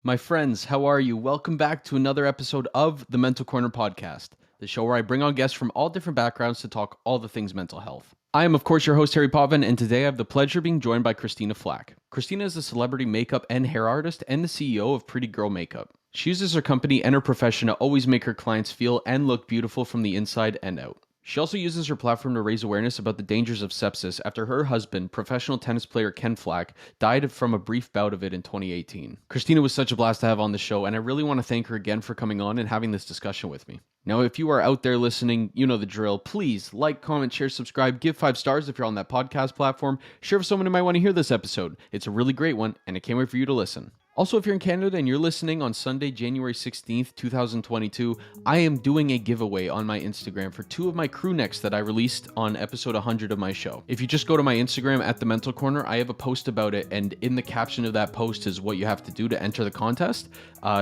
My friends, how are you? Welcome back to another episode of the Mental Corner podcast, the show where I bring on guests from all different backgrounds to talk all the things mental health. I am, of course, your host, Harry Potvin, and today I have the pleasure of being joined by Christina Flach. Christina is a celebrity makeup and hair artist and the CEO of Pretty Girl Makeup. She uses her company and her profession to always make her clients feel and look beautiful from the inside and out. She also uses her platform to raise awareness about the dangers of sepsis after her husband, professional tennis player Ken Flach, died from a brief bout of it in 2018. Christina was such a blast to have on the show, and I really want to thank her again for coming on and having this discussion with me. Now, if you are out there listening, you know the drill. Please like, comment, share, subscribe, give 5 stars if you're on that podcast platform. Share with someone who might want to hear this episode. It's a really great one, and I can't wait for you to listen. Also, if you're in Canada and you're listening on Sunday, January 16th, 2022, I am doing a giveaway on my Instagram for 2 of my crew necks that I released on episode 100 of my show. If you just go to my Instagram at The Mental Corner, I have a post about it, and in the caption of that post is what you have to do to enter the contest.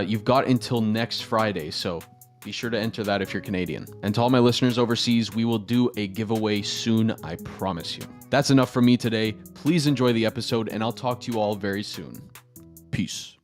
You've got until next Friday, so be sure to enter that if you're Canadian. And to all my listeners overseas, we will do a giveaway soon, I promise you. That's enough from me today. Please enjoy the episode, and I'll talk to you all very soon. Peace.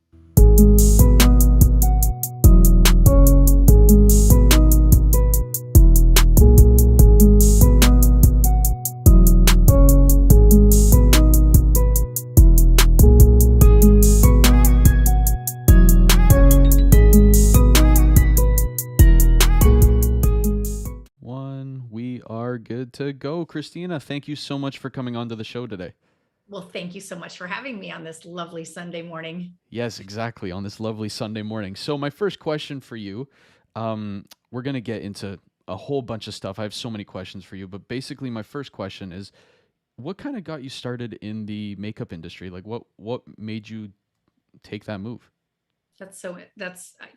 We are good to go. Christina, thank you so much for coming on to the show today. Well, thank you so much for having me on this lovely Sunday morning. Yes, exactly. On this lovely Sunday morning. So my first question for you, we're going to get into a whole bunch of stuff. I have so many questions for you, but basically my first question is, what kind of got you started in the makeup industry? Like what made you take that move?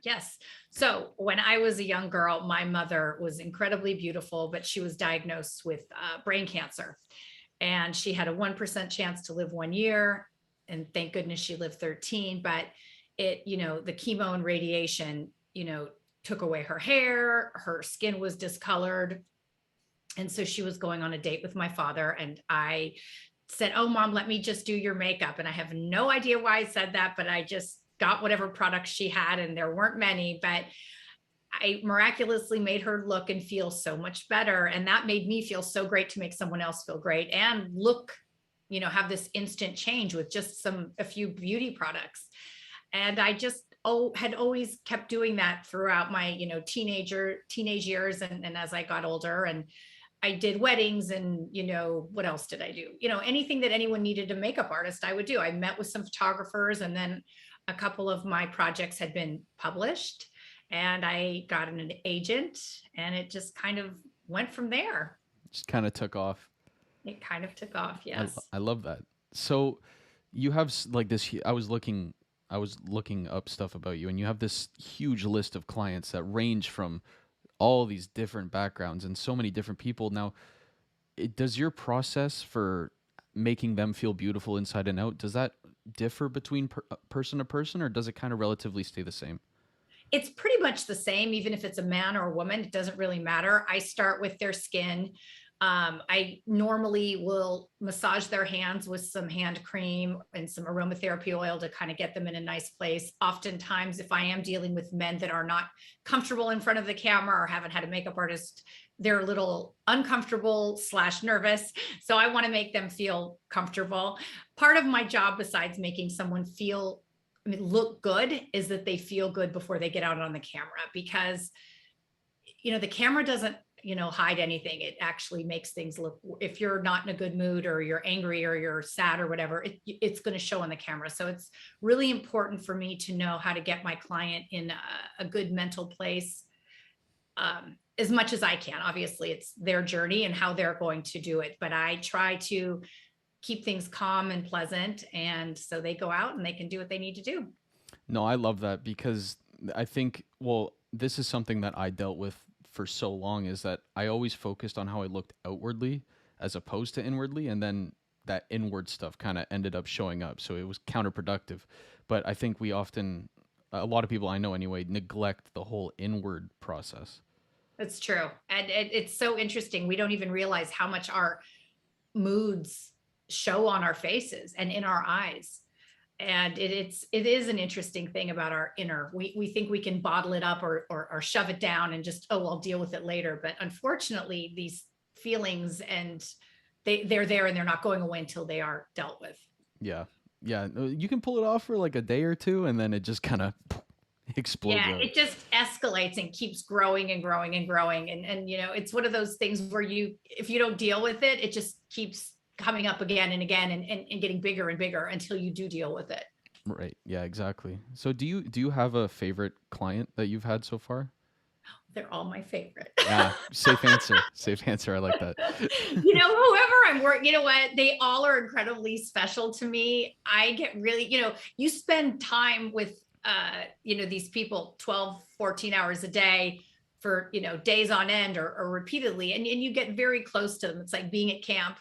Yes. So when I was a young girl, my mother was incredibly beautiful, but she was diagnosed with brain cancer. And she had a 1% chance to live 1 year. And thank goodness she lived 13. But the chemo and radiation, took away her hair, her skin was discolored. And so she was going on a date with my father. And I said, "Oh, Mom, let me just do your makeup." And I have no idea why I said that, but I just got whatever products she had. And there weren't many, but I miraculously made her look and feel so much better. And that made me feel so great to make someone else feel great and look, have this instant change with just a few beauty products. And I just had always kept doing that throughout my, teenage years. And as I got older, and I did weddings and, what else did I do? Anything that anyone needed a makeup artist, I would do. I met with some photographers, and then a couple of my projects had been published. And I got an agent, and it just kind of went from there. Just kind of took off. It kind of took off. Yes. I love that. So you have like this, I was looking up stuff about you, and you have this huge list of clients that range from all these different backgrounds and so many different people. Now, does your process for making them feel beautiful inside and out, does that differ between person to person, or does it kind of relatively stay the same? It's pretty much the same, even if it's a man or a woman, it doesn't really matter. I start with their skin. I normally will massage their hands with some hand cream and some aromatherapy oil to kind of get them in a nice place. Oftentimes, if I am dealing with men that are not comfortable in front of the camera or haven't had a makeup artist, they're a little uncomfortable / nervous. So I want to make them feel comfortable. Part of my job, besides making someone look good, is that they feel good before they get out on the camera, because the camera doesn't hide anything. It actually makes things look, if you're not in a good mood or you're angry or you're sad or whatever, it's going to show on the camera. So it's really important for me to know how to get my client in a good mental place, as much as I can. Obviously it's their journey and how they're going to do it, but I try to keep things calm and pleasant, and so they go out and they can do what they need to do. No, I love that, because I think, well, this is something that I dealt with for so long, is that I always focused on how I looked outwardly as opposed to inwardly, and then that inward stuff kind of ended up showing up, so it was counterproductive. But I think a lot of people I know anyway, neglect the whole inward process. That's true. And it's so interesting. We don't even realize how much our moods show on our faces and in our eyes. And it is an interesting thing about our inner. We think we can bottle it up or shove it down and just, oh, I'll deal with it later. But unfortunately, these feelings and they're there and they're not going away until they are dealt with. Yeah. Yeah. You can pull it off for like a day or two and then it just kind of explodes Yeah, out. it just escalates and keeps growing and growing and growing. And it's one of those things where if you don't deal with it, it just keeps coming up again and again and getting bigger and bigger until you do deal with it. Right. Yeah, exactly. So do you have a favorite client that you've had so far? They're all my favorite. Yeah, safe answer. Safe answer. I like that. Whoever I'm working, you know what? They all are incredibly special to me. I get really, you spend time with, these people 12, 14 hours a day for, days on end or repeatedly, and you get very close to them. It's like being at camp.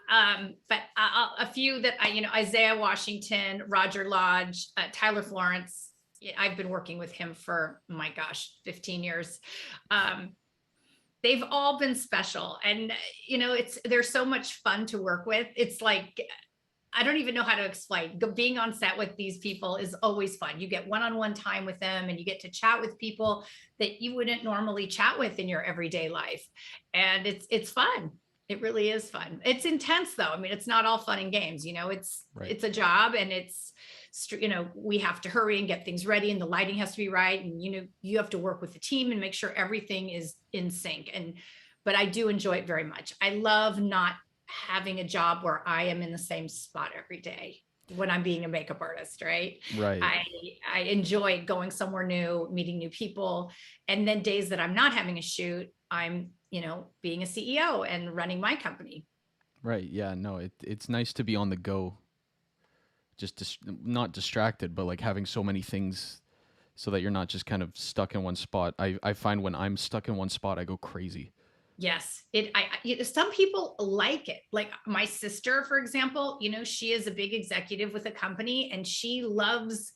But a few that Isaiah Washington, Roger Lodge, Tyler Florence. I've been working with him for, my gosh, 15 years. They've all been special, and they're so much fun to work with. It's like, I don't even know how to explain. Being on set with these people is always fun. You get one-on-one time with them and you get to chat with people that you wouldn't normally chat with in your everyday life. And it's fun. It really is fun. It's intense though. I mean, it's not all fun and games, Right. it's a job, and we have to hurry and get things ready, and the lighting has to be right. And, you have to work with the team and make sure everything is in sync. But I do enjoy it very much. I love not having a job where I am in the same spot every day when I'm being a makeup artist, right? Right. I enjoy going somewhere new, meeting new people. And then days that I'm not having a shoot, I'm, being a CEO and running my company. Right. Yeah, no, it's nice to be on the go. Just not distracted, but like having so many things so that you're not just kind of stuck in one spot. I find when I'm stuck in one spot, I go crazy. Yes, some people like it. Like my sister, for example, she is a big executive with a company, and she loves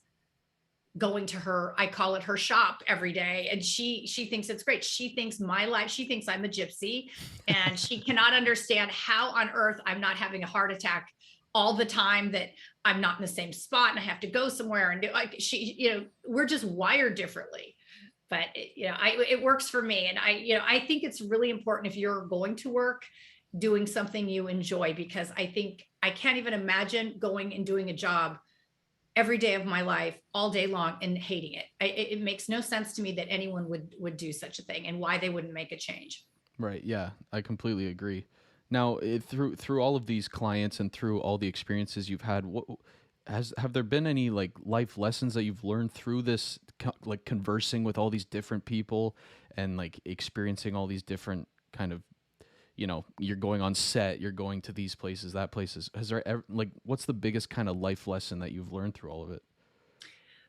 going to her, I call it her shop, every day. And she thinks it's great. She thinks she thinks I'm a gypsy, and she cannot understand how on earth I'm not having a heart attack all the time, that I'm not in the same spot and I have to go somewhere and do, like, we're just wired differently. But it works for me. And I think it's really important, if you're going to work, doing something you enjoy, because I can't even imagine going and doing a job every day of my life all day long and hating it. It makes no sense to me that anyone would do such a thing, and why they wouldn't make a change. Right. Yeah, I completely agree. Now, through all of these clients and through all the experiences you've had, have there been any like life lessons that you've learned through this, like conversing with all these different people and like experiencing all these different kind of, you're going on set, you're going to these places, that places. Has there ever, like, what's the biggest kind of life lesson that you've learned through all of it?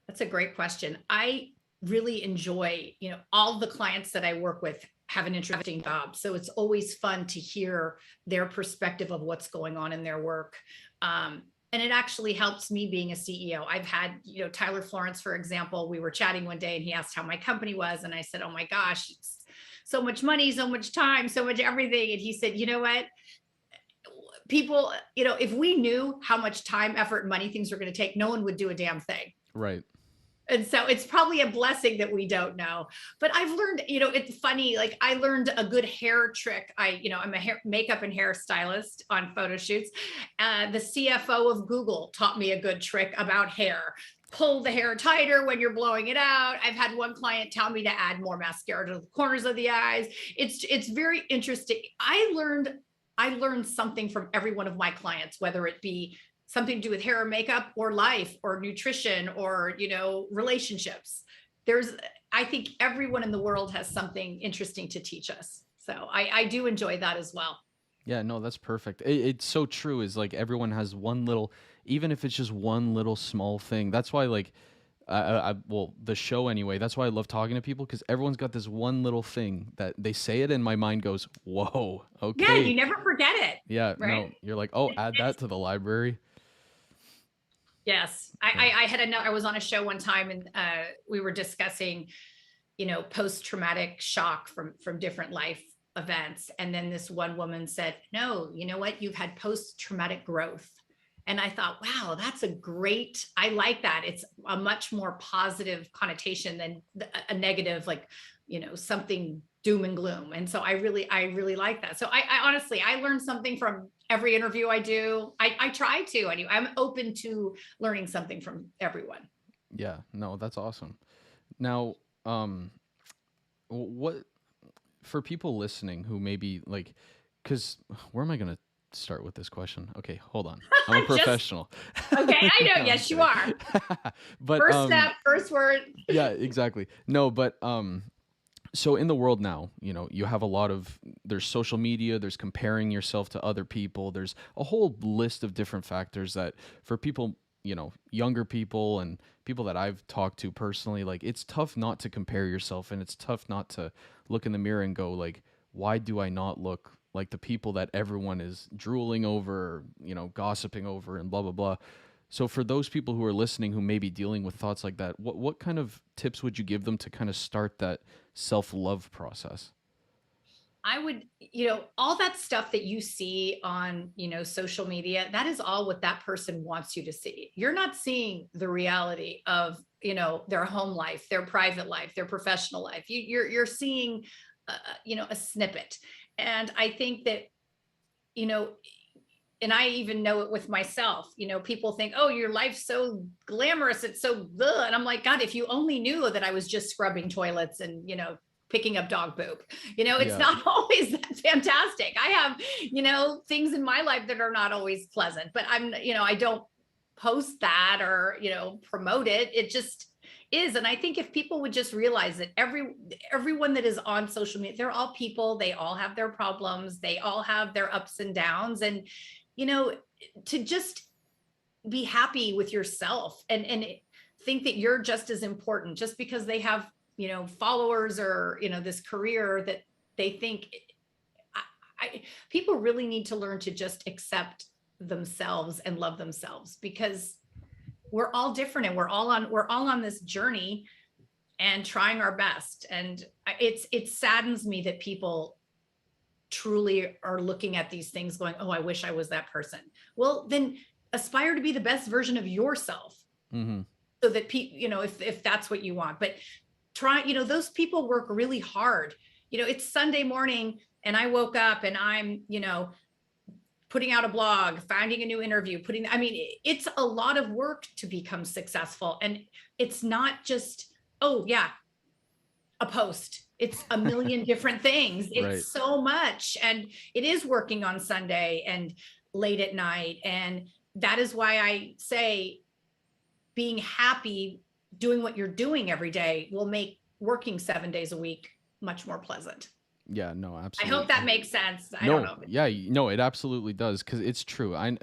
That's a great question. I really enjoy, all the clients that I work with have an interesting job. So it's always fun to hear their perspective of what's going on in their work. And it actually helps me being a CEO. I've had, Tyler Florence, for example, we were chatting one day and he asked how my company was. And I said, oh my gosh, it's so much money, so much time, so much everything. And he said, you know what? People, if we knew how much time, effort, and money things were going to take, no one would do a damn thing. Right. And so it's probably a blessing that we don't know. But I've learned, it's funny, like I learned a good hair trick. I'm a makeup and hair stylist on photo shoots. The CFO of Google taught me a good trick about hair. Pull the hair tighter when you're blowing it out. I've had one client tell me to add more mascara to the corners of the eyes. It's very interesting. I learned something from every one of my clients, whether it be something to do with hair or makeup or life or nutrition or, relationships. I think everyone in the world has something interesting to teach us. So I do enjoy that as well. Yeah, no, that's perfect. It's so true. Is like everyone has one little, even if it's just one little small thing. That's why, like, well, the show anyway. That's why I love talking to people, because everyone's got this one little thing that they say it, and my mind goes, "Whoa, Yeah, okay." you never forget it. Yeah, Right. no, you're like, "Oh, add that to the library." Yes. Yeah. I was on a show one time, and we were discussing, post-traumatic shock from different life events. And then this one woman said, no, you know what? You've had post-traumatic growth. And I thought, wow, I like that. It's a much more positive connotation than a negative, like, something doom and gloom. And so I really like that. So I honestly, I learned something from every interview I do. I try to, anyway. I'm open to learning something from everyone. Yeah, no, that's awesome. Now, um, what for people listening who maybe like, because where am I gonna start with this question? Okay, hold on. I'm a Just, professional. okay. I know. No, I'm Yes, you kidding. are. But First step, first word. yeah, exactly. No, but so in the world now, you have a lot of there's social media, there's comparing yourself to other people, there's a whole list of different factors that for people, younger people and people that I've talked to personally, like it's tough not to compare yourself, and it's tough not to look in the mirror and go like, why do I not look like the people that everyone is drooling over, gossiping over and blah blah blah. So for those people who are listening who may be dealing with thoughts like that, what kind of tips would you give them to kind of start that self-love process? I would, all that stuff that you see on, social media, that is all what that person wants you to see. You're not seeing the reality of, their home life, their private life, their professional life. You're seeing, a snippet. And I think that, you know, and I even know it with myself, people think, oh, your life's so glamorous. It's so good. And I'm like, God, if you only knew that I was just scrubbing toilets and, picking up dog poop, it's Yeah. not always that fantastic. I have, things in my life that are not always pleasant, but I don't post that or, promote it. It just is. And I think if people would just realize that everyone that is on social media, they're all people, they all have their problems, they all have their ups and downs. And you know, to just be happy with yourself and think that you're just as important just because they have, followers or, this career that they think people really need to learn to just accept themselves and love themselves because we're all different and we're all on this journey and trying our best. And it saddens me that people truly are looking at these things going, oh, I wish I was that person. Well, then aspire to be the best version of yourself. Mm-hmm. So that people, if that's what you want, but try, those people work really hard. It's Sunday morning and I woke up and I'm, putting out a blog, finding a new interview, it's a lot of work to become successful. And it's not just, oh yeah, a post. It's a million different things. Right. It's so much. And it is working on Sunday and late at night. And that is why I say being happy doing what you're doing every day will make working 7 days a week much more pleasant. Yeah, no, I absolutely. hope that makes sense. I don't No, know. yeah, no, it absolutely does because it's true. I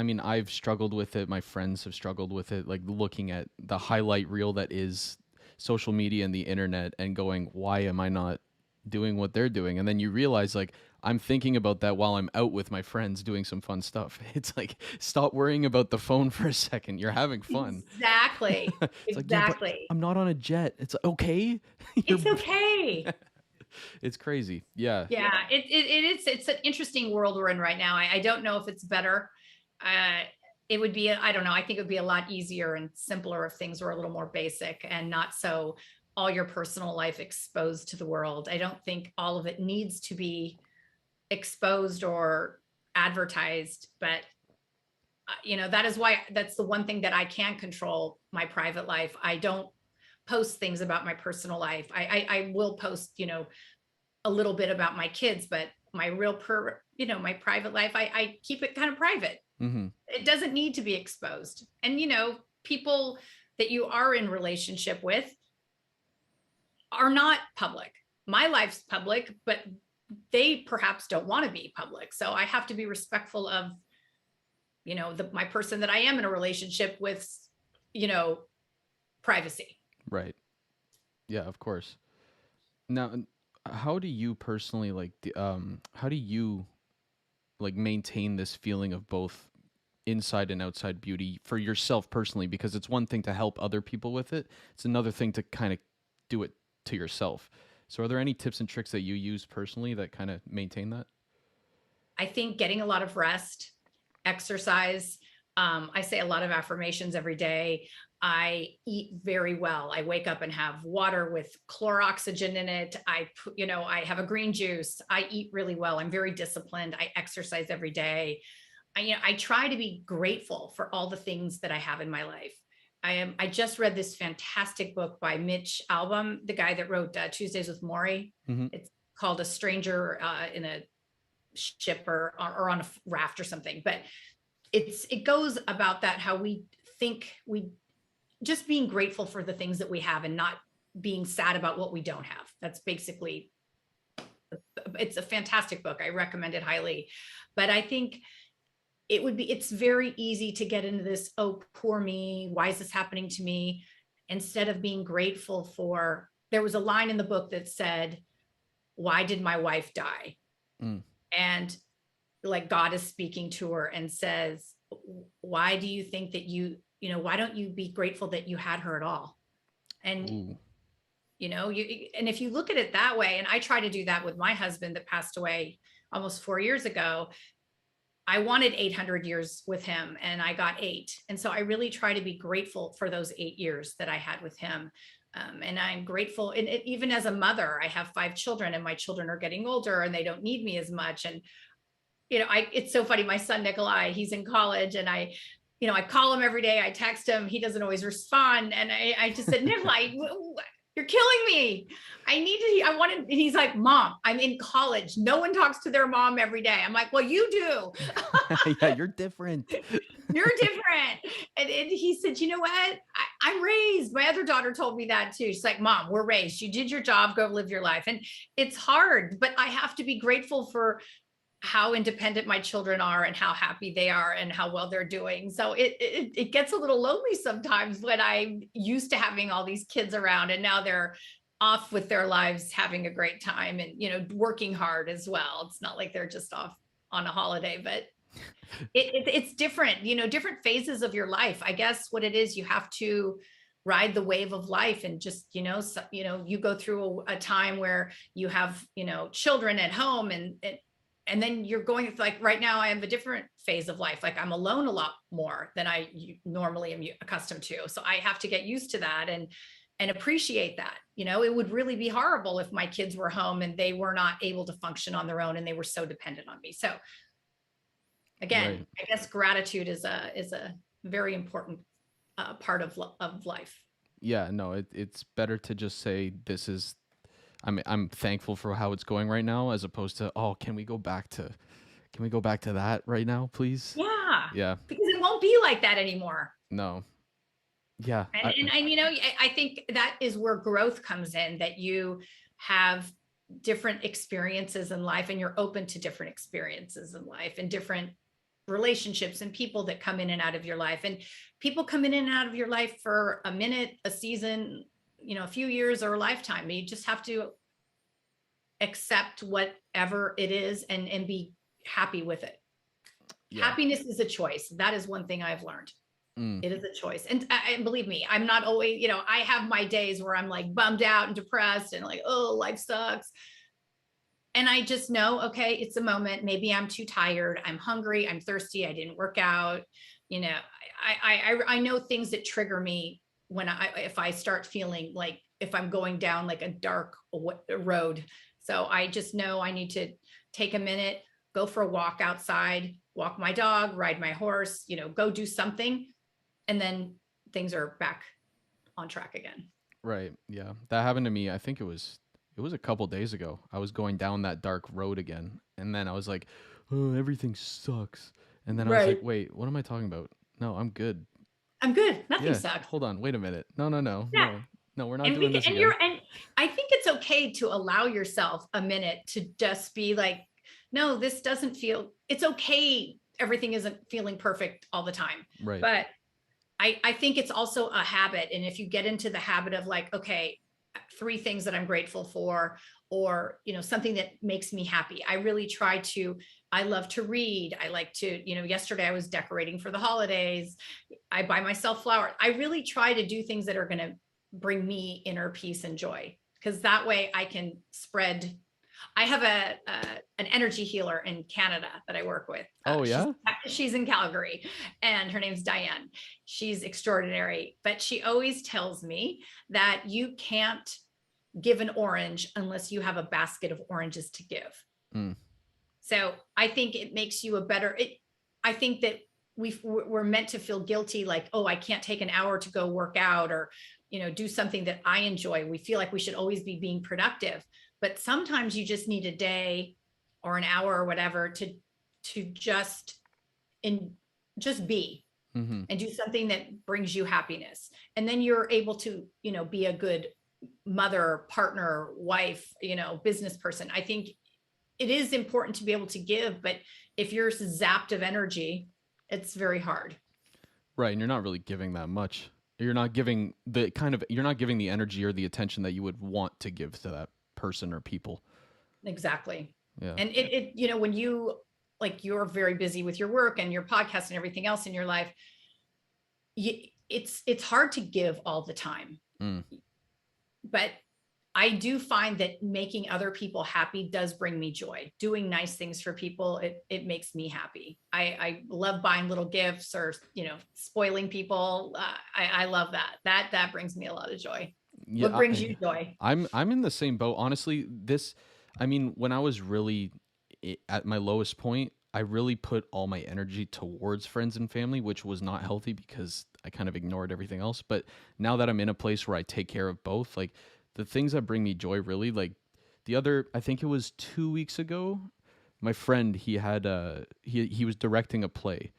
mean, I've struggled with it. My friends have struggled with it, like looking at the highlight reel that is social media and the internet and going, why am I not doing what they're doing? And then you realize, like, I'm thinking about that while I'm out with my friends doing some fun stuff. It's like, stop worrying about the phone for a second. You're having fun. Exactly. It's like, yeah, but Exactly. I'm not on a jet. It's like, okay. You're, It's okay. it's crazy. Yeah. Yeah, it's an interesting world we're in right now. I don't know if it's better. It would be, I don't know. I think it would be a lot easier and simpler if things were a little more basic and not so all your personal life exposed to the world. I don't think all of it needs to be exposed or advertised, but that is why that's the one thing that I can control, my private life. I don't post things about my personal life. I will post, a little bit about my kids, but my my private life, I keep it kind of private. Mm-hmm. It doesn't need to be exposed. And, people that you are in relationship with are not public. My life's public, but they perhaps don't want to be public. So I have to be respectful of, my person that I am in a relationship with, privacy. Right. Yeah, of course. Now, how do you personally how do you like maintain this feeling of both inside and outside beauty for yourself personally? Because it's one thing to help other people with it. It's another thing to kind of do it to yourself. So are there any tips and tricks that you use personally that kind of maintain that? I think getting a lot of rest, exercise. I say a lot of affirmations every day. I eat very well. I wake up and have water with chloroxygen in it. I have a green juice. I eat really well. I'm very disciplined. I exercise every day. I try to be grateful for all the things that I have in my life. I just read this fantastic book by Mitch Albom, the guy that wrote Tuesdays with Morrie. Mm-hmm. It's called A Stranger in a Ship or on a raft or something. But it goes about that, how we think, we just being grateful for the things that we have and not being sad about what we don't have. That's basically, it's a fantastic book. I recommend it highly. But I think it's very easy to get into this, oh, poor me, why is this happening to me? Instead of being grateful for, there was a line in the book that said, why did my wife die? Mm. And like God is speaking to her and says, why do you think that why don't you be grateful that you had her at all? And, Ooh. and if you look at it that way, and I try to do that with my husband that passed away almost 4 years ago. I wanted 800 years with him and I got 8. And so I really try to be grateful for those 8 years that I had with him. And I'm grateful. And even as a mother, I have 5 children and my children are getting older and they don't need me as much. And, it's so funny. My son, Nikolai, he's in college and I call him every day. I text him. He doesn't always respond. And I just said, Nikolai, you're killing me. And he's like, Mom, I'm in college. No one talks to their mom every day. I'm like, well, you do. Yeah, you're different. You're different. And he said, you know what? I'm raised. My other daughter told me that too. She's like, Mom, we're raised. You did your job, go live your life. And it's hard, but I have to be grateful for how independent my children are and how happy they are and how well they're doing. So it gets a little lonely sometimes when I'm used to having all these kids around and now they're off with their lives, having a great time and, working hard as well. It's not like they're just off on a holiday, but it's different, different phases of your life. I guess what it is, you have to ride the wave of life and just, you go through a time where you have, children at home and then you're going, like right now I have a different phase of life. Like I'm alone a lot more than I normally am accustomed to. So I have to get used to that and appreciate that. It would really be horrible if my kids were home and they were not able to function on their own and they were so dependent on me. So again, Right. I guess gratitude is a very important part of life. Yeah, no, it's better to just say I'm thankful for how it's going right now, as opposed to, oh, can we go back to that right now, please? Yeah. Yeah. Because it won't be like that anymore. No. Yeah. And I think that is where growth comes in, that you have different experiences in life and you're open to different experiences in life and different relationships and people that come in and out of your life. And people come in and out of your life for a minute, a season, a few years, or a lifetime. You just have to accept whatever it is and be happy with it. Yeah. Happiness is a choice. That is one thing I've learned. It is a choice. And believe me, I'm not always, I have my days where I'm like bummed out and depressed and like, oh, life sucks. And I just know, okay, it's a moment. Maybe I'm too tired. I'm hungry. I'm thirsty. I didn't work out. I know things that trigger me if I start feeling like, if I'm going down like a dark road. So I just know I need to take a minute, go for a walk outside, walk my dog, ride my horse, go do something. And then things are back on track again. Right. Yeah. That happened to me. I think it was a couple days ago. I was going down that dark road again. And then I was like, oh, everything sucks. And then I was like, wait, what am I talking about? No, I'm good. I'm good. Nothing sucks. Hold on. Wait a minute. No. Yeah. No, we're not doing this again. And I think it's okay to allow yourself a minute to just be like, no, this doesn't feel, it's okay. Everything isn't feeling perfect all the time. Right. But I think it's also a habit. And if you get into the habit of like, okay, 3 things that I'm grateful for, or, something that makes me happy. I love to read. I like to, yesterday I was decorating for the holidays. I buy myself flowers. I really try to do things that are going to bring me inner peace and joy, because that way I can spread I have an energy healer in Canada that I work with. Oh yeah. She's in Calgary, and her name's Diane. She's extraordinary, but she always tells me that you can't give an orange unless you have a basket of oranges to give. Mm. So I think it makes you a better. I think that we're meant to feel guilty, like, oh, I can't take an hour to go work out or, do something that I enjoy. We feel like we should always be being productive, but sometimes you just need a day or an hour or whatever to just be Mm-hmm. and do something that brings you happiness. And then you're able to, be a good mother, partner, wife, business person. I think it is important to be able to give, but if you're zapped of energy, it's very hard. Right, and you're not really giving that much. You're not giving the energy or the attention that you would want to give to that person or people. Exactly. Yeah. And when you're very busy with your work and your podcast and everything else in your life, it's hard to give all the time. Mm. But I do find that making other people happy does bring me joy. Doing nice things for people, it makes me happy. I love buying little gifts or, spoiling people. I love that. That brings me a lot of joy. Yeah, What brings you joy? I'm in the same boat. Honestly, when I was really at my lowest point, I really put all my energy towards friends and family, which was not healthy because I kind of ignored everything else. But now that I'm in a place where I take care of both, like the things that bring me joy really, like I think it was 2 weeks ago, my friend, he was directing a play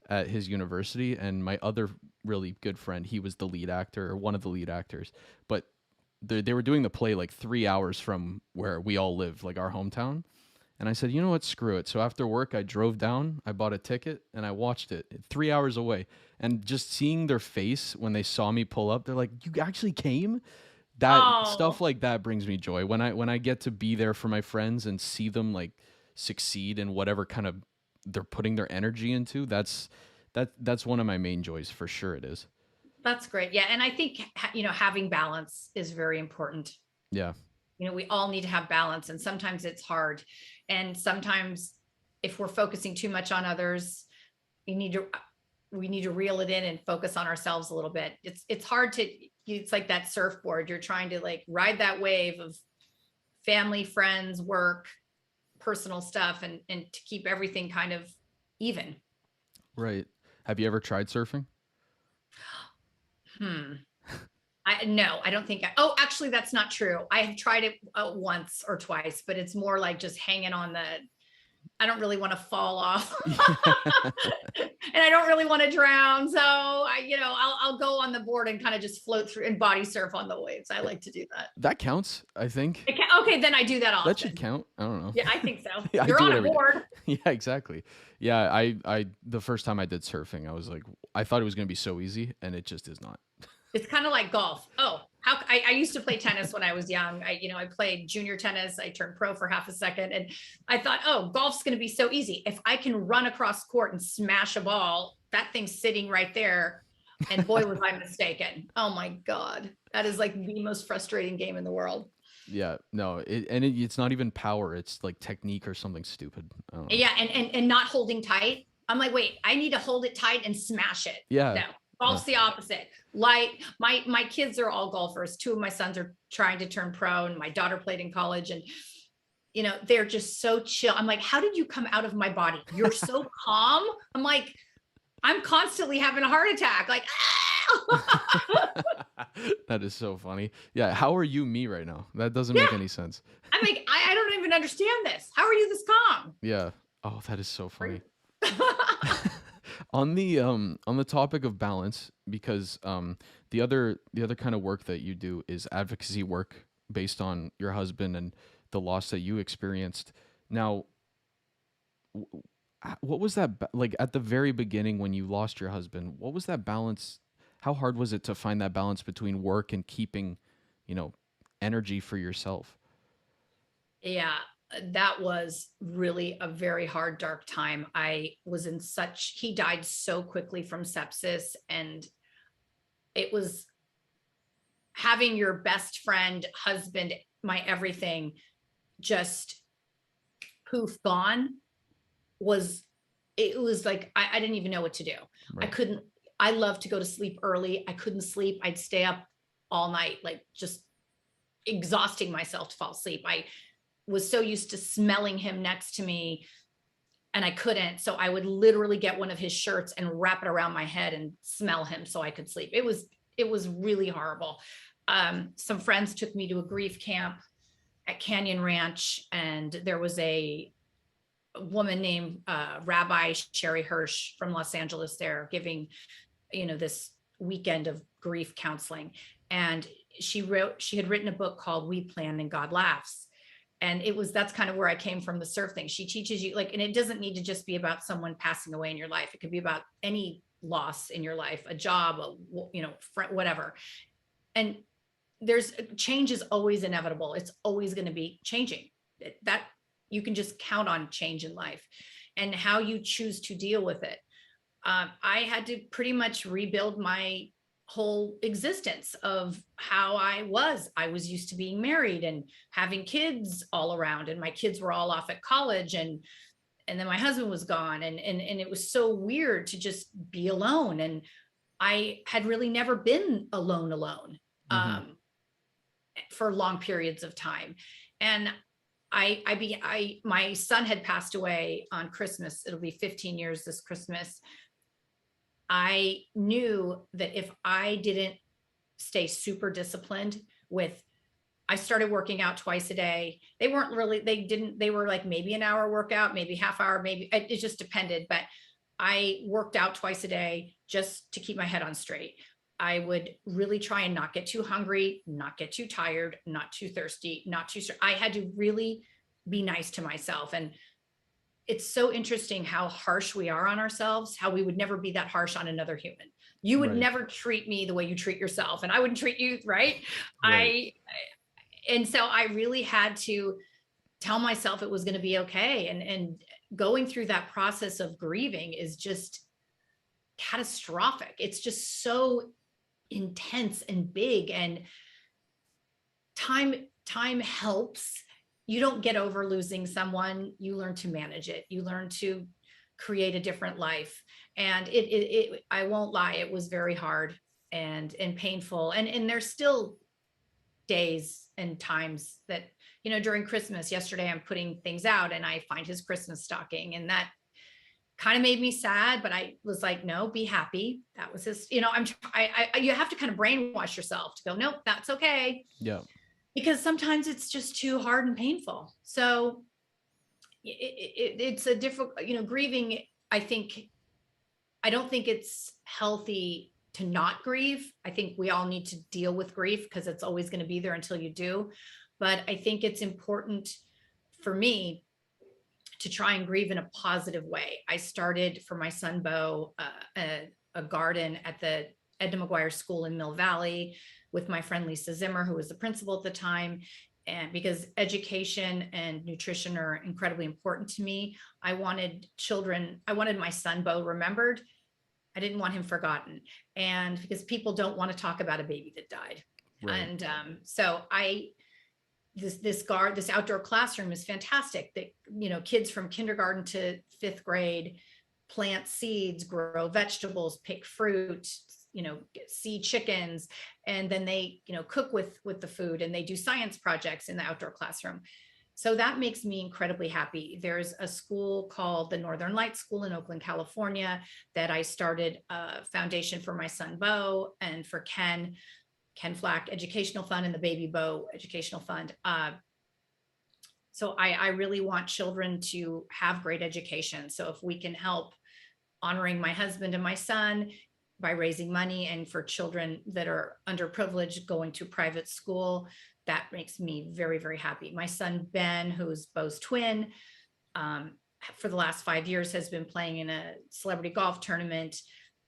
at his university, and my other really good friend, he was the lead actor or one of the lead actors, but they were doing the play like 3 hours from where we all live, like our hometown. And I said, you know what, screw it. So after work, I drove down, I bought a ticket, and I watched it 3 hours away. And just seeing their face when they saw me pull up, they're like, you actually came? Stuff like that brings me joy. When I get to be there for my friends and see them like succeed in whatever kind of they're putting their energy into, that's one of my main joys for sure. It is. That's great. Yeah. And I think, having balance is very important. Yeah. We all need to have balance, and sometimes it's hard. And sometimes if we're focusing too much on others, we need to reel it in and focus on ourselves a little bit. It's hard it's like that surfboard. You're trying to like ride that wave of family, friends, work, personal stuff, and to keep everything kind of even. Right. Have you ever tried surfing? No, I don't think actually, that's not true. I have tried it once or twice, but it's more like just hanging on I don't really want to fall off and I don't really want to drown. So I'll go on the board and kind of just float through and body surf on the waves. I like to do that. That counts, I think. Okay, then I do that often. That should count. I don't know. Yeah, I think so. Yeah, you're on a board. Yeah, exactly. Yeah, I the first time I did surfing, I was like, I thought it was going to be so easy, and it just is not. It's kind of like golf. I used to play tennis when I was young. I played junior tennis. I turned pro for half a second, and I thought, golf's going to be so easy. If I can run across court and smash a ball, that thing's sitting right there. And boy, was I mistaken. Oh my God. That is like the most frustrating game in the world. Yeah, no, it's not even power. It's like technique or something stupid. I don't know. Yeah. And not holding tight. I'm like, wait, I need to hold it tight and smash it. Yeah. No. Golf's the opposite. Light. My kids are all golfers. Two of my sons are trying to turn pro, and my daughter played in college, and they're just so chill. I'm like, how did you come out of my body? You're so calm. I'm like, I'm constantly having a heart attack. Like, That is so funny. Yeah. How are you me right now? That doesn't make any sense. I'm like, I don't even understand this. How are you this calm? Yeah. Oh, that is so funny. On the topic of balance, because the other kind of work that you do is advocacy work based on your husband and the loss that you experienced. Now, what was that like at the very beginning when you lost your husband? What was that balance? How hard was it to find that balance between work and keeping, energy for yourself? Yeah, that was really a very hard, dark time. He died so quickly from sepsis, and it was having your best friend, husband, my everything, just poof gone it was like, I didn't even know what to do. Right. I love to go to sleep early. I couldn't sleep. I'd stay up all night, like just exhausting myself to fall asleep. I was so used to smelling him next to me and I couldn't. So I would literally get one of his shirts and wrap it around my head and smell him so I could sleep. It was really horrible. Some friends took me to a grief camp at Canyon Ranch, and there was a woman named Rabbi Sherry Hirsch from Los Angeles there giving, this weekend of grief counseling. And she had written a book called We Plan and God Laughs. And that's kind of where I came from, the surf thing. She teaches you, like, and it doesn't need to just be about someone passing away in your life. It could be about any loss in your life, a job, whatever. And change is always inevitable. It's always going to be changing. That you can just count on change in life, and how you choose to deal with it. I had to pretty much rebuild my whole existence of how I was used to being married and having kids all around, and my kids were all off at college, and then my husband was gone, and it was so weird to just be alone. And I had really never been alone for long periods of time. And my son had passed away on Christmas. It'll be 15 years this Christmas. I knew that if I didn't stay super disciplined I started working out twice a day. They were like maybe an hour workout, maybe half hour, maybe it just depended. But I worked out twice a day just to keep my head on straight. I would really try and not get too hungry, not get too tired, not too thirsty, I had to really be nice to myself. And it's so interesting how harsh we are on ourselves, how we would never be that harsh on another human. You would never treat me the way you treat yourself, and I wouldn't treat you, right? And so I really had to tell myself it was going to be okay. And going through that process of grieving is just catastrophic. It's just so intense and big, and time helps. You don't get over losing someone. You learn to manage it. You learn to create a different life. And I won't lie, it was very hard and painful. And there's still days and times that, during Christmas, yesterday, I'm putting things out and I find his Christmas stocking, and that kind of made me sad, but I was like, no, be happy. That was his, you have to kind of brainwash yourself to go, nope, that's okay. Yeah. Because sometimes it's just too hard and painful. So it's a difficult, grieving. I don't think it's healthy to not grieve. I think we all need to deal with grief because it's always going to be there until you do. But I think it's important for me to try and grieve in a positive way. I started for my son, Bo, a garden at the Edna McGuire School in Mill Valley with my friend Lisa Zimmer, who was the principal at the time. And because education and nutrition are incredibly important to me, I wanted my son, Bo, remembered. I didn't want him forgotten. And because people don't want to talk about a baby that died. Right. And so this outdoor classroom is fantastic. That, kids from kindergarten to 5th grade plant seeds, grow vegetables, pick fruit, see chickens, and then they, cook with the food, and they do science projects in the outdoor classroom. So that makes me incredibly happy. There's a school called the Northern Lights School in Oakland, California, that I started a foundation for my son, Bo, and for Ken Flach Educational Fund and the Baby Bo Educational Fund. So I really want children to have great education. So if we can help honoring my husband and my son by raising money, and for children that are underprivileged going to private school, that makes me very, very happy. My son, Ben, who's Bo's twin, for the last 5 years has been playing in a celebrity golf tournament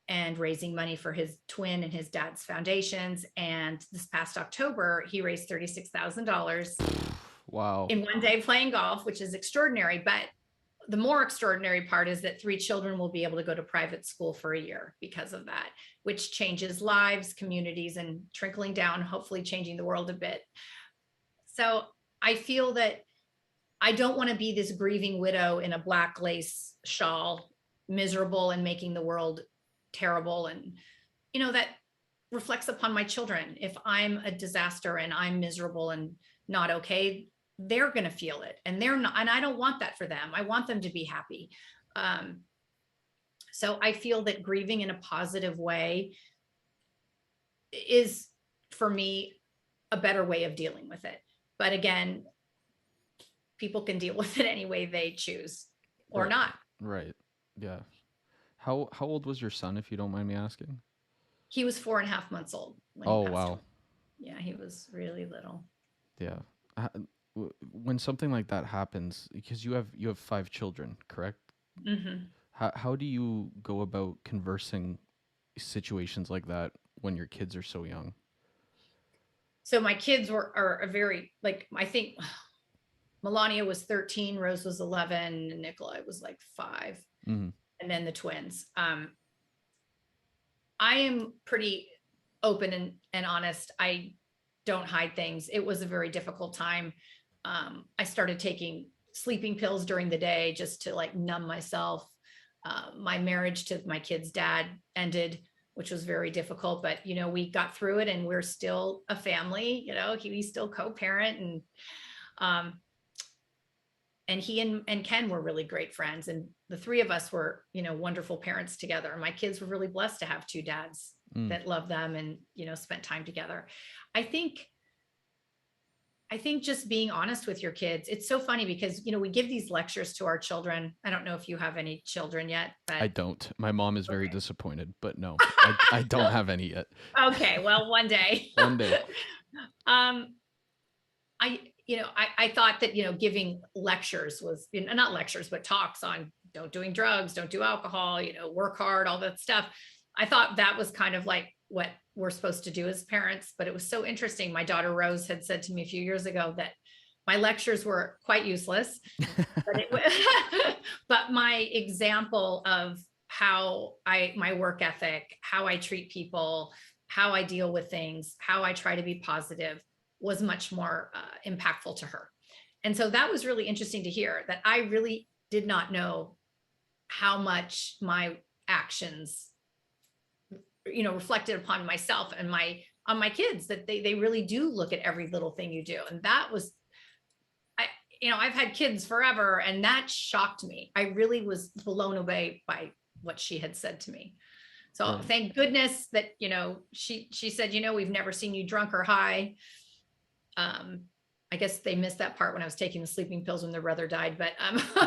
and raising money for his twin and his dad's foundations. And this past October, he raised $36,000. Wow. In one day playing golf, which is extraordinary. But the more extraordinary part is that 3 children will be able to go to private school for a year because of that, which changes lives, communities, and trickling down, hopefully changing the world a bit. So I feel that I don't want to be this grieving widow in a black lace shawl, miserable and making the world terrible. And, that reflects upon my children. If I'm a disaster and I'm miserable and not okay, they're going to feel it, and they're not, and I don't want that for them. I want them to be happy. So I feel that grieving in a positive way is, for me, a better way of dealing with it. But again, people can deal with it any way they choose or Right. not. Right. Yeah. How old was your son, if you don't mind me asking? He was 4.5 months old when he Oh, passed wow. away. Yeah, he was really little. Yeah. When something like that happens, because you have 5 children, correct? Mm-hmm. How do you go about conversing situations like that when your kids are so young? So my kids are a very, like, I think Melania was 13, Rose was 11, and Nicola was like 5, Mm-hmm. and then the twins. I am pretty open and honest. I don't hide things. It was a very difficult time. I started taking sleeping pills during the day just to like numb myself. My marriage to my kid's dad ended, which was very difficult, but we got through it, and we're still a family. We still co-parent, and he and Ken were really great friends, and the three of us were wonderful parents together. My kids were really blessed to have two dads that loved them and spent time together. I think just being honest with your kids. It's so funny because we give these lectures to our children. I don't know if you have any children yet, but I don't. My mom is very okay. disappointed, but no, I don't have any yet. Okay, well, one day. One day. I thought that giving lectures was, not lectures but talks on don't doing drugs, don't do alcohol, work hard, all that stuff. I thought that was kind of like what we're supposed to do as parents. But it was so interesting. My daughter Rose had said to me a few years ago that my lectures were quite useless, but my example of how my work ethic, how I treat people, how I deal with things, how I try to be positive was much more impactful to her. And so that was really interesting to hear, that I really did not know how much my actions reflected upon myself and on my kids, that they really do look at every little thing you do. And that was, I've had kids forever, and that shocked me. I really was blown away by what she had said to me. So Right. thank goodness that she said, we've never seen you drunk or high. I guess they missed that part when I was taking the sleeping pills when their brother died, but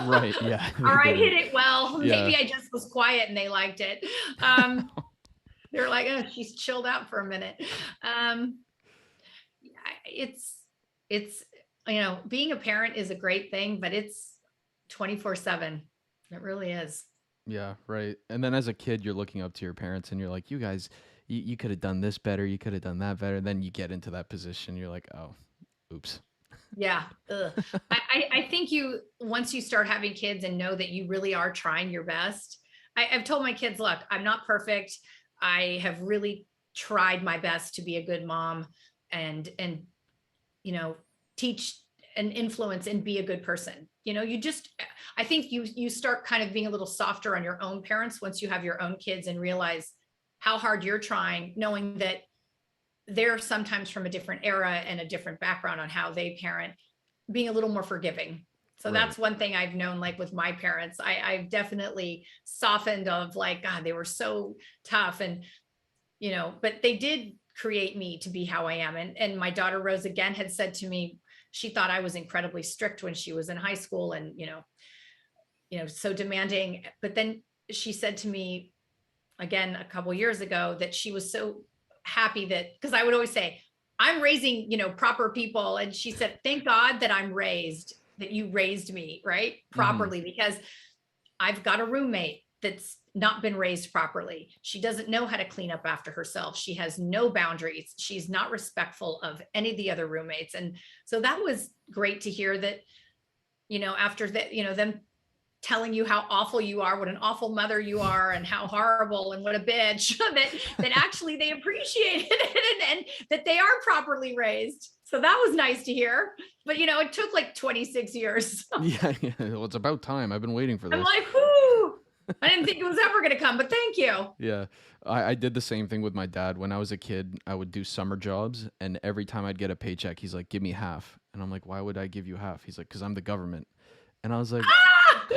Right. Yeah. or I hid it well. Yeah. Maybe I just was quiet and they liked it. They're like, oh, she's chilled out for a minute. It's being a parent is a great thing, but it's 24/7. It really is. Yeah, right. And then as a kid, you're looking up to your parents and you're like, you guys, you could have done this better. You could have done that better. Then you get into that position. You're like, oh, oops. Yeah. I think once you start having kids and know that you really are trying your best, I've told my kids, look, I'm not perfect. I have really tried my best to be a good mom and teach and influence and be a good person. I think you start kind of being a little softer on your own parents once you have your own kids and realize how hard you're trying, knowing that they're sometimes from a different era and a different background on how they parent, being a little more forgiving. So Right. that's one thing I've known, like with my parents, I've definitely softened of like, God, they were so tough. And, but they did create me to be how I am. And my daughter Rose again had said to me, she thought I was incredibly strict when she was in high school and, so demanding. But then she said to me again, a couple of years ago, that she was so happy that, because I would always say, I'm raising, proper people. And she said, thank God that that you raised me, right, properly, because I've got a roommate that's not been raised properly. She doesn't know how to clean up after herself. She has no boundaries. She's not respectful of any of the other roommates. And so that was great to hear that, after that, them telling you how awful you are, what an awful mother you are, and how horrible and what a bitch, that actually they appreciated it, and that they are properly raised. So that was nice to hear. But it took like 26 years. Yeah. Well, it's about time. I've been waiting for this. I'm like, whoo, I didn't think it was ever going to come, but thank you. Yeah. I did the same thing with my dad. When I was a kid, I would do summer jobs, and every time I'd get a paycheck, he's like, give me half. And I'm like, why would I give you half? He's like, because I'm the government. And I was like,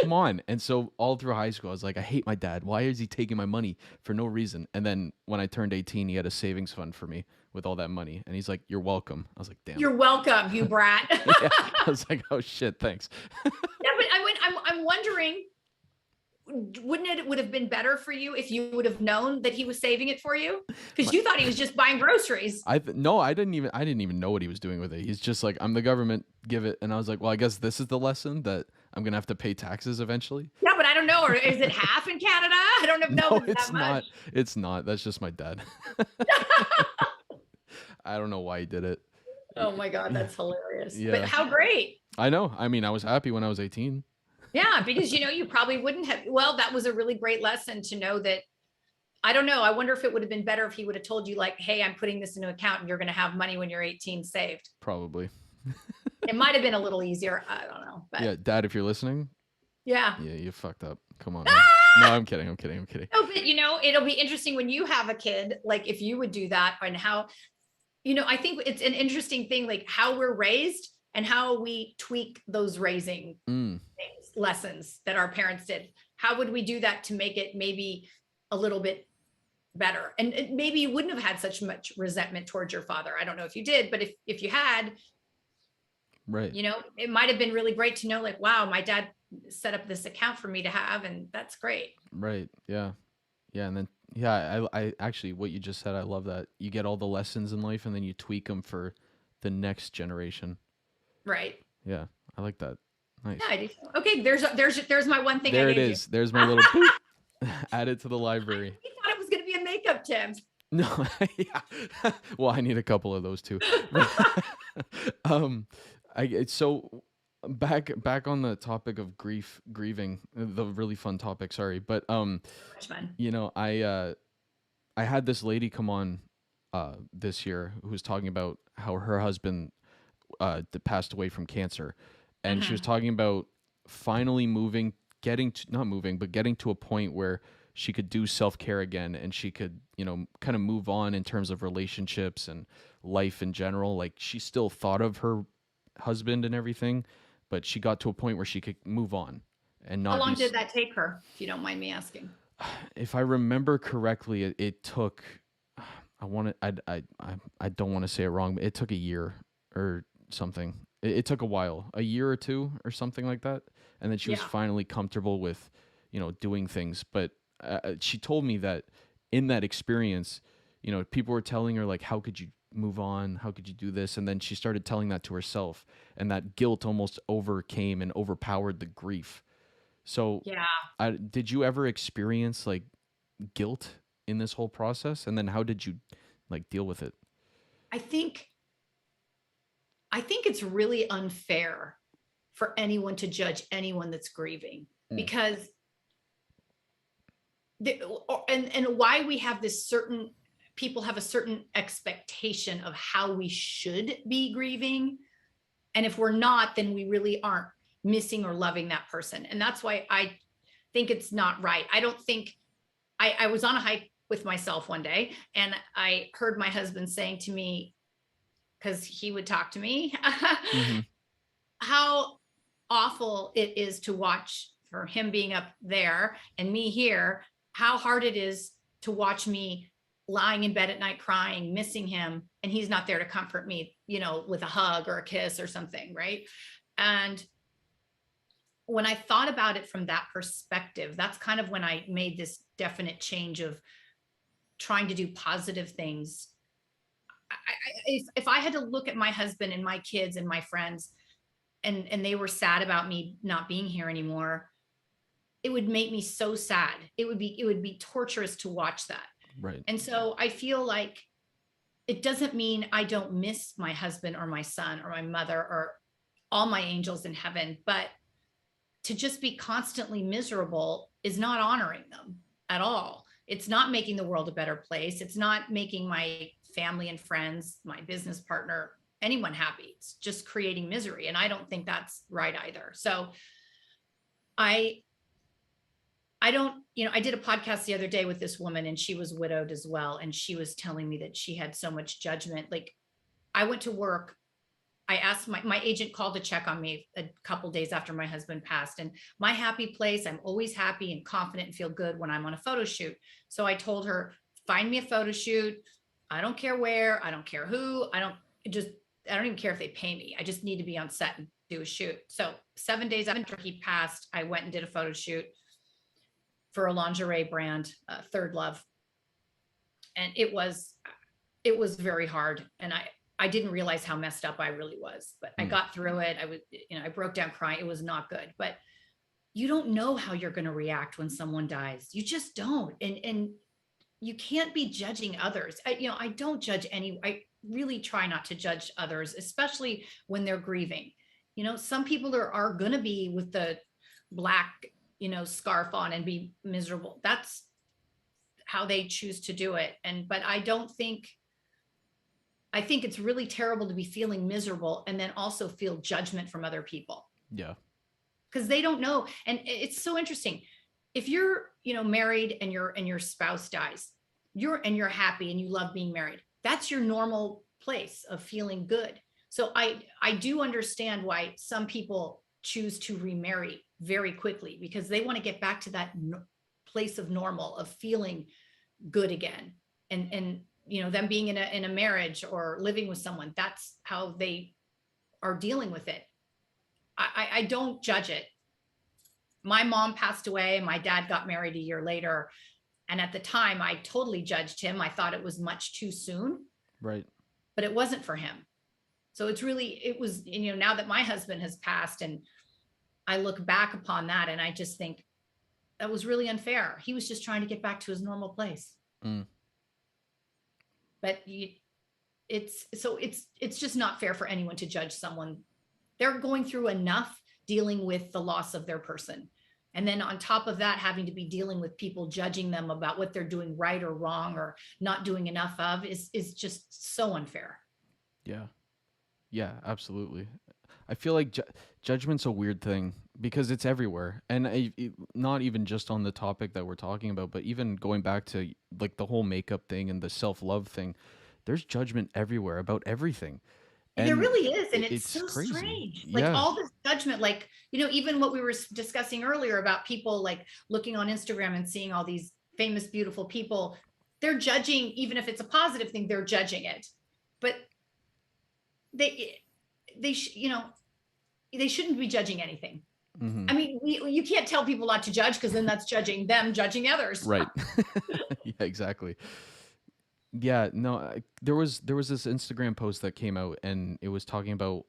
come on. And so all through high school, I was like, I hate my dad. Why is he taking my money for no reason? And then when I turned 18, he had a savings fund for me with all that money. And he's like, you're welcome. I was like, damn. You're welcome, you brat. Yeah. I was like, oh shit, thanks. Yeah, but I'm wondering, wouldn't it would have been better for you if you would have known that he was saving it for you? Because you thought he was just buying groceries. No, I didn't even know what he was doing with it. He's just like, I'm the government, give it. And I was like, well, I guess this is the lesson, that I'm gonna have to pay taxes eventually. Yeah, but I don't know. Or is it half in Canada? I don't know. No, it's not. It's not. That's just my dad. I don't know why he did it. Oh my God, that's hilarious. Yeah. But how great. I know. I mean, I was happy when I was 18. Yeah, because you probably wouldn't have. Well, that was a really great lesson to know that. I don't know. I wonder if it would have been better if he would have told you, like, hey, I'm putting this into account and you're going to have money when you're 18 saved. Probably. It might have been a little easier. I don't know. But Yeah, Dad, if you're listening. Yeah. Yeah, you fucked up. Come on. No, I'm kidding. No, but it'll be interesting when you have a kid, like if you would do that, and how, I think it's an interesting thing, like how we're raised and how we tweak those raising lessons that our parents did. How would we do that to make it maybe a little bit better? And maybe you wouldn't have had such much resentment towards your father. I don't know if you did, but if you had, right, it might have been really great to know, like, wow, my dad set up this account for me to have, and that's great. Right. Yeah. And then I actually, what you just said, I love that. You get all the lessons in life and then you tweak them for the next generation. Right. Yeah, I like that. Nice. Yeah, I do. Okay, there's my one thing. There it is. There's my little boop. Add it to the library. I thought it was going to be a makeup tip. No. Yeah. Well, I need a couple of those too. So back on the topic of grieving, the really fun topic. Sorry, but Much fun. I had this lady come on this year who was talking about how her husband passed away from cancer, and she was talking about finally getting to a point where she could do self-care again, and she could kind of move on in terms of relationships and life in general. Like, she still thought of her husband and everything, but she got to a point where she could move on and not. How long did that take her, if you don't mind me asking? If I remember correctly, it took. I don't want to say it wrong, but it took a year or something. It took a while, a year or two or something like that, and then she was finally comfortable with, doing things. But she told me that in that experience, people were telling her, like, how could you move on? How could you do this? And then she started telling that to herself, and that guilt almost overcame and overpowered the grief. So did you ever experience like guilt in this whole process? And then how did you like deal with it? I think it's really unfair for anyone to judge anyone that's grieving, because and why we have this certain people have a certain expectation of how we should be grieving. And if we're not, then we really aren't missing or loving that person. And that's why I think it's not right. I don't think I was on a hike with myself one day, and I heard my husband saying to me, because he would talk to me, how awful it is to watch, for him being up there and me here, how hard it is to watch me lying in bed at night crying, missing him, and he's not there to comfort me, with a hug or a kiss or something, right? And when I thought about it from that perspective, that's kind of when I made this definite change of trying to do positive things. If I had to look at my husband and my kids and my friends, and they were sad about me not being here anymore, it would make me so sad. It would be torturous to watch that. Right. And so I feel like it doesn't mean I don't miss my husband or my son or my mother or all my angels in heaven, but to just be constantly miserable is not honoring them at all. It's not making the world a better place. It's not making my family and friends, my business partner, anyone happy. It's just creating misery. And I don't think that's right either. So I don't, I did a podcast the other day with this woman, and she was widowed as well. And she was telling me that she had so much judgment. Like, I went to work. I asked my agent called to check on me a couple days after my husband passed, and my happy place, I'm always happy and confident and feel good when I'm on a photo shoot. So I told her, find me a photo shoot. I don't care where, I don't care who, I don't even care if they pay me. I just need to be on set and do a shoot. So 7 days after he passed, I went and did a photo shoot for a lingerie brand, Third Love. And it was very hard. And I didn't realize how messed up I really was, but I got through it. I broke down crying. It was not good, but you don't know how you're going to react when someone dies. You just don't. And you can't be judging others. I don't judge I really try not to judge others, especially when they're grieving. Some people are going to be with the black, scarf on and be miserable. That's how they choose to do it. But I think it's really terrible to be feeling miserable and then also feel judgment from other people. Yeah. Because they don't know. And it's so interesting. If you're, married and your spouse dies, you're happy and you love being married, that's your normal place of feeling good. So I do understand why some people choose to remarry very quickly, because they want to get back to that place of normal, of feeling good again. And them being in a marriage or living with someone, that's how they are dealing with it. I don't judge it. My mom passed away and my dad got married a year later. And at the time I totally judged him. I thought it was much too soon. Right. But it wasn't for him. So it was, now that my husband has passed, and I look back upon that and I just think that was really unfair. He was just trying to get back to his normal place. But it's just not fair for anyone to judge someone. They're going through enough dealing with the loss of their person. And then on top of that, having to be dealing with people judging them about what they're doing right or wrong or not doing enough of is just so unfair. Yeah. Yeah, absolutely. I feel like judgment's a weird thing because it's everywhere. And not even just on the topic that we're talking about, but even going back to like the whole makeup thing and the self-love thing, there's judgment everywhere about everything. And there really is. And it's so crazy. strange. Yeah. Like all this judgment, like, even what we were discussing earlier about people like looking on Instagram and seeing all these famous, beautiful people, they're judging, even if it's a positive thing, they're judging it. But they shouldn't be judging anything. Mm-hmm. I mean, you can't tell people not to judge, because then that's judging them, judging others. Right. Yeah, exactly. Yeah, no, there was this Instagram post that came out, and it was talking about,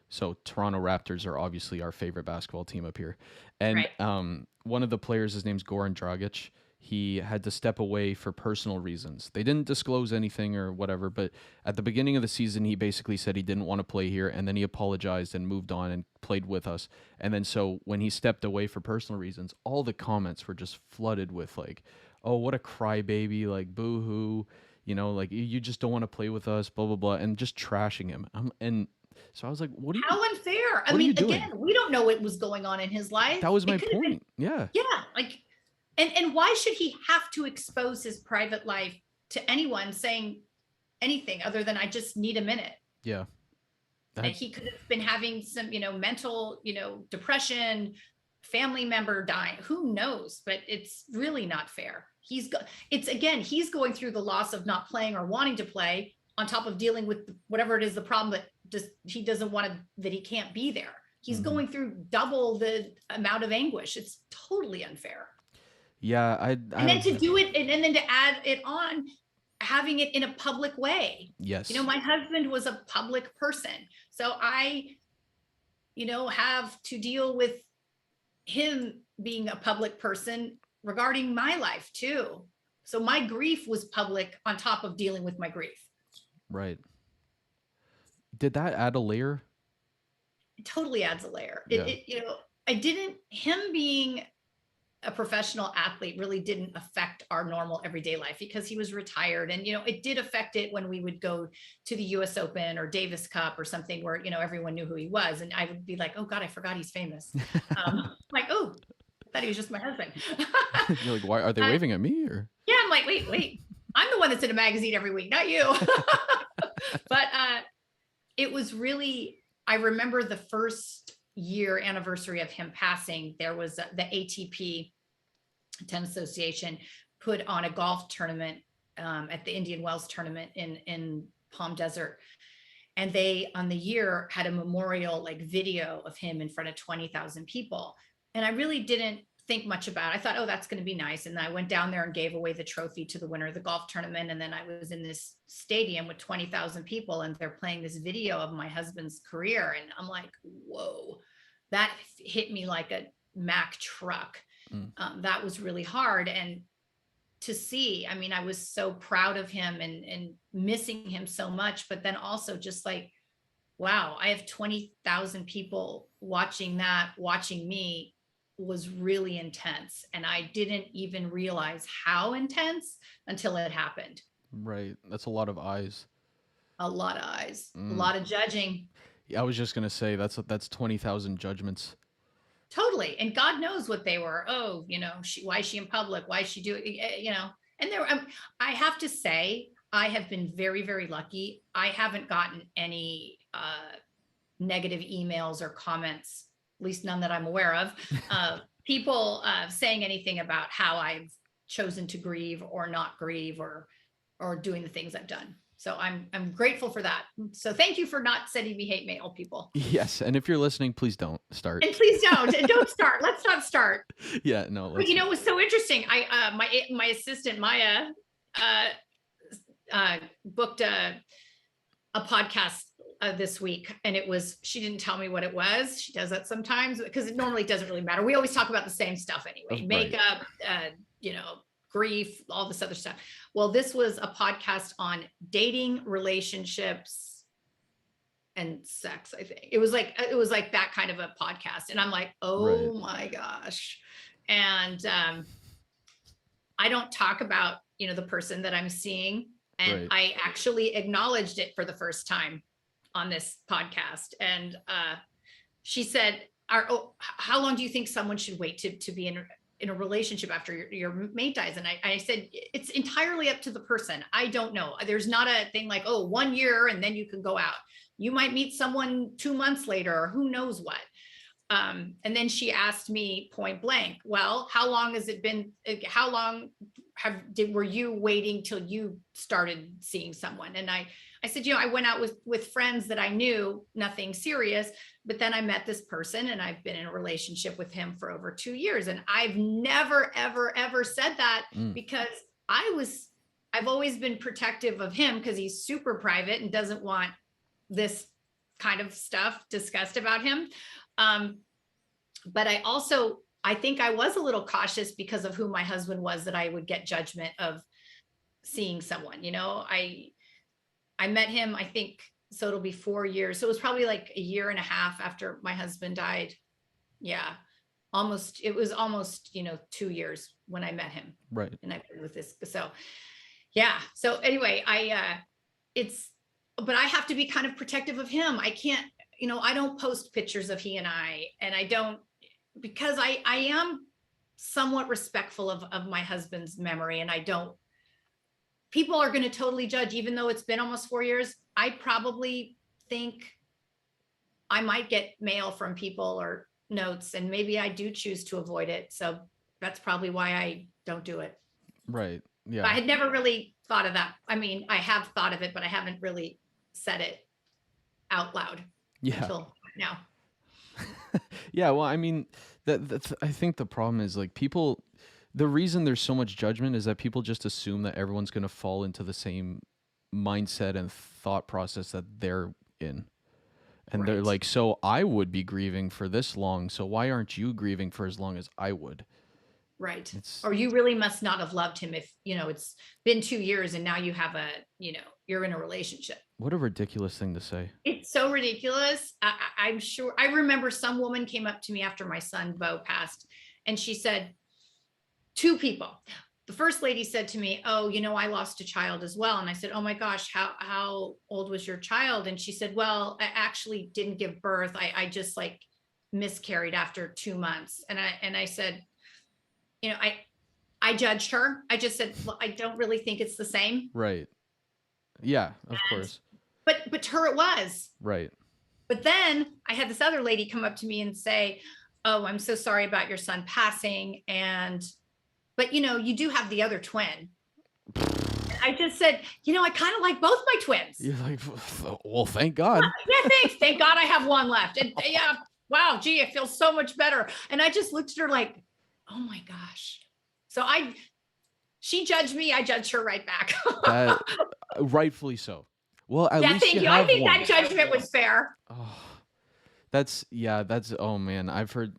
so Toronto Raptors are obviously our favorite basketball team up here. And right. One of the players, his name's Goran Dragic. He had to step away for personal reasons. They didn't disclose anything or whatever, but at the beginning of the season, he basically said he didn't want to play here, and then he apologized and moved on and played with us. And then so when he stepped away for personal reasons, all the comments were just flooded with like, oh, what a crybaby, like boo-hoo, like you just don't want to play with us, blah, blah, blah, and just trashing him. And so I was like, what are you? How unfair. I mean, again, we don't know what was going on in his life. That was my point. Yeah. Yeah. Like, and why should he have to expose his private life to anyone saying anything other than I just need a minute? Yeah. And he could have been having some, mental, depression, family member dying, who knows, but it's really not fair. He's going through the loss of not playing or wanting to play on top of dealing with whatever it is, the problem that just, he doesn't want to, that he can't be there. He's going through double the amount of anguish. It's totally unfair. Yeah. And then to do it and then to add it on, having it in a public way. Yes. My husband was a public person. So I, have to deal with him being a public person regarding my life too. So my grief was public on top of dealing with my grief. Right. Did that add a layer? It totally adds a layer. Yeah. him being a professional athlete really didn't affect our normal everyday life because he was retired. And, it did affect it when we would go to the US Open or Davis Cup or something where, everyone knew who he was. And I would be like, oh God, I forgot he's famous. Like, oh, I thought he was just my husband. You're like, why are they waving at me? Or yeah, I'm like, wait, I'm the one that's in a magazine every week, not you. But it was really, I remember the first year anniversary of him passing, there was the ATP Tennis Association put on a golf tournament at the Indian Wells tournament in Palm Desert. And they, on the year, had a memorial like video of him in front of 20,000 people. And I really didn't think much about it. I thought, oh, that's going to be nice. And I went down there and gave away the trophy to the winner of the golf tournament. And then I was in this stadium with 20,000 people and they're playing this video of my husband's career. And I'm like, whoa, that hit me like a Mack truck. That was really hard. And to see, I mean, I was so proud of him and missing him so much, but then also just like, wow, I have 20,000 people watching me was really intense. And I didn't even realize how intense until it happened. Right. That's a lot of eyes. A lot of eyes, a lot of judging. Yeah, I was just going to say that's 20,000 judgments. Totally. And God knows what they were. Oh, why is she in public? Why is she doing, and there, I have to say, I have been very, very lucky. I haven't gotten any negative emails or comments, at least none that I'm aware of, people saying anything about how I've chosen to grieve or not grieve or doing the things I've done. So I'm grateful for that. So thank you for not sending me hate mail, people. Yes, and if you're listening, please don't start. And please don't. And don't start. Let's not start. Yeah, no. But it was so interesting. My assistant Maya booked a podcast this week, and she didn't tell me what it was. She does that sometimes because it normally doesn't really matter. We always talk about the same stuff anyway. Right. Makeup, grief, all this other stuff. Well, this was a podcast on dating, relationships, and sex. I think it was like that kind of a podcast. And I'm like, oh my gosh. And I don't talk about, the person that I'm seeing. And I actually acknowledged it for the first time on this podcast. And she said, how long do you think someone should wait to be in a relationship after your mate dies? And I said, it's entirely up to the person. I don't know. There's not a thing like, 1 year and then you can go out. You might meet someone 2 months later or who knows what. And then she asked me point blank, well, how long has it been? How long were you waiting till you started seeing someone? And I said, I went out with friends that I knew, nothing serious, but then I met this person and I've been in a relationship with him for over 2 years. And I've never, ever, ever said that because I've always been protective of him because he's super private and doesn't want this kind of stuff discussed about him. But I think I was a little cautious because of who my husband was, that I would get judgment of seeing someone. I met him, I think, so it'll be 4 years. So it was probably like a year and a half after my husband died. Yeah. It was almost 2 years when I met him. Right. And I've been with this. So yeah. So anyway, but I have to be kind of protective of him. I can't, I don't post pictures of he and I don't, because I am somewhat respectful of my husband's memory, and people are going to totally judge, even though it's been almost 4 years. I probably think I might get mail from people or notes, and maybe I do choose to avoid it. So that's probably why I don't do it. Right. Yeah. But I had never really thought of that. I mean, I have thought of it, but I haven't really said it out loud until now. Yeah. Well, I mean, I think the problem is like people, the reason there's so much judgment is that people just assume that everyone's going to fall into the same mindset and thought process that they're in. And they're like, so I would be grieving for this long. So why aren't you grieving for as long as I would? Right. Or you really must not have loved him if, it's been 2 years and now you have you're in a relationship. What a ridiculous thing to say. It's so ridiculous. I'm sure. I remember some woman came up to me after my son Bo passed, and she said, two people. The first lady said to me, "Oh, I lost a child as well." And I said, "Oh my gosh, how old was your child?" And she said, "Well, I actually didn't give birth. I just like miscarried after 2 months." And I said, I judged her. I just said, "Well, I don't really think it's the same." Right. Yeah, of course. But to her it was. Right. But then I had this other lady come up to me and say, "Oh, I'm so sorry about your son passing. But you do have the other twin." I just said, I kind of like both my twins. You're like, well, thank God. Yeah, thanks. Thank God I have one left. And yeah, wow, gee, it feels so much better. And I just looked at her like, oh my gosh. So she judged me. I judged her right back. Rightfully so. Well, at yeah, least thank you. I think that judgment was fair. That's oh man, I've heard,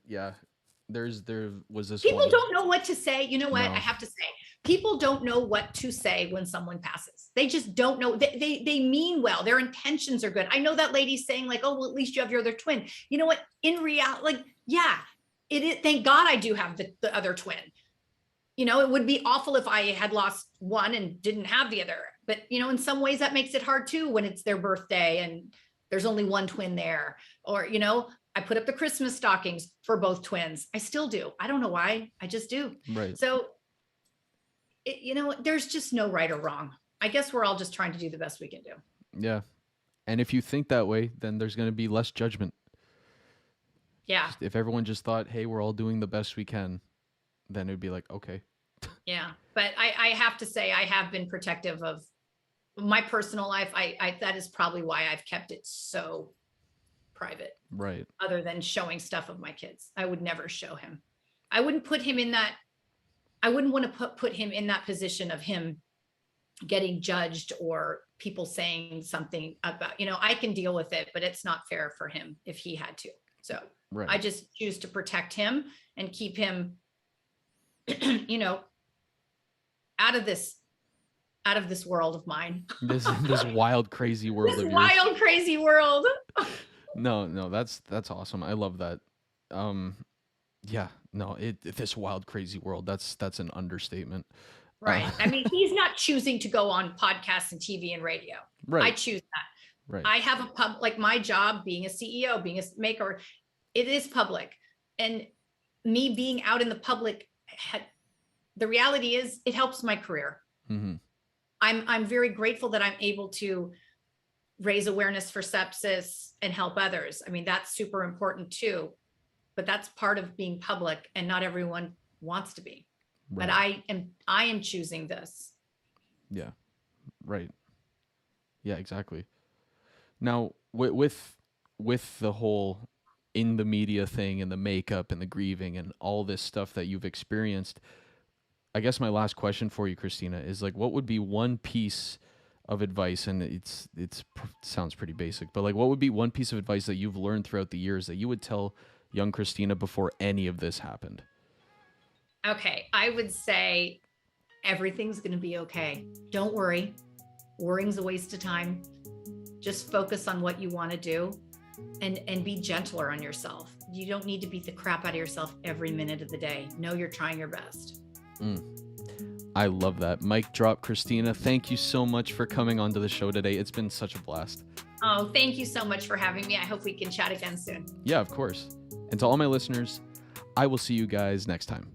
there was this people don't know what to say. You know what? No. I have to say, people don't know what to say when someone passes. They just don't know. They mean well. Their intentions are good. I know that lady saying like, "Oh, well, at least you have your other twin." You know what? In reality, like, yeah, it is. Thank God I do have the other twin. It would be awful if I had lost one and didn't have the other. But, in some ways that makes it hard too, when it's their birthday and there's only one twin there. Or, I put up the Christmas stockings for both twins. I still do. I don't know why. I just do. Right. So, there's just no right or wrong. I guess we're all just trying to do the best we can do. Yeah. And if you think that way, then there's going to be less judgment. Yeah. If everyone just thought, hey, we're all doing the best we can, then it'd be like, okay. Yeah. But I have to say, I have been protective of my personal life. I that is probably why I've kept it so private. Right. Other than showing stuff of my kids. I would never show him. I wouldn't put him in that. I wouldn't want to put him in that position of him getting judged or people saying something about, I can deal with it, but it's not fair for him if he had to. So right. I just choose to protect him and keep him, out of this world of mine. this wild, crazy world of yours. Wild, crazy world. No, that's awesome. I love that. This wild, crazy world, that's an understatement. Right. I mean, he's not choosing to go on podcasts and TV and radio. Right. I choose that. Right. I have like my job being a CEO, being a maker, it is public. And me being out in the public, the reality is it helps my career. Mm-hmm. I'm very grateful that I'm able to raise awareness for sepsis and help others. I mean, that's super important too, but that's part of being public and not everyone wants to be. Right. But I am choosing this. Yeah. Right. Yeah, exactly. Now with the whole in the media thing and the makeup and the grieving and all this stuff that you've experienced, I guess my last question for you, Christina, is like, what would be one piece of advice, and it sounds pretty basic, but like, what would be one piece of advice that you've learned throughout the years that you would tell young Christina before any of this happened? Okay, I would say everything's going to be okay. Don't worry. Worrying's a waste of time. Just focus on what you want to do and be gentler on yourself. You don't need to beat the crap out of yourself every minute of the day. Know you're trying your best. I love that. Mic drop, Christina. Thank you so much for coming onto the show today. It's been such a blast. Oh, thank you so much for having me. I hope we can chat again soon. Yeah, of course. And to all my listeners, I will see you guys next time.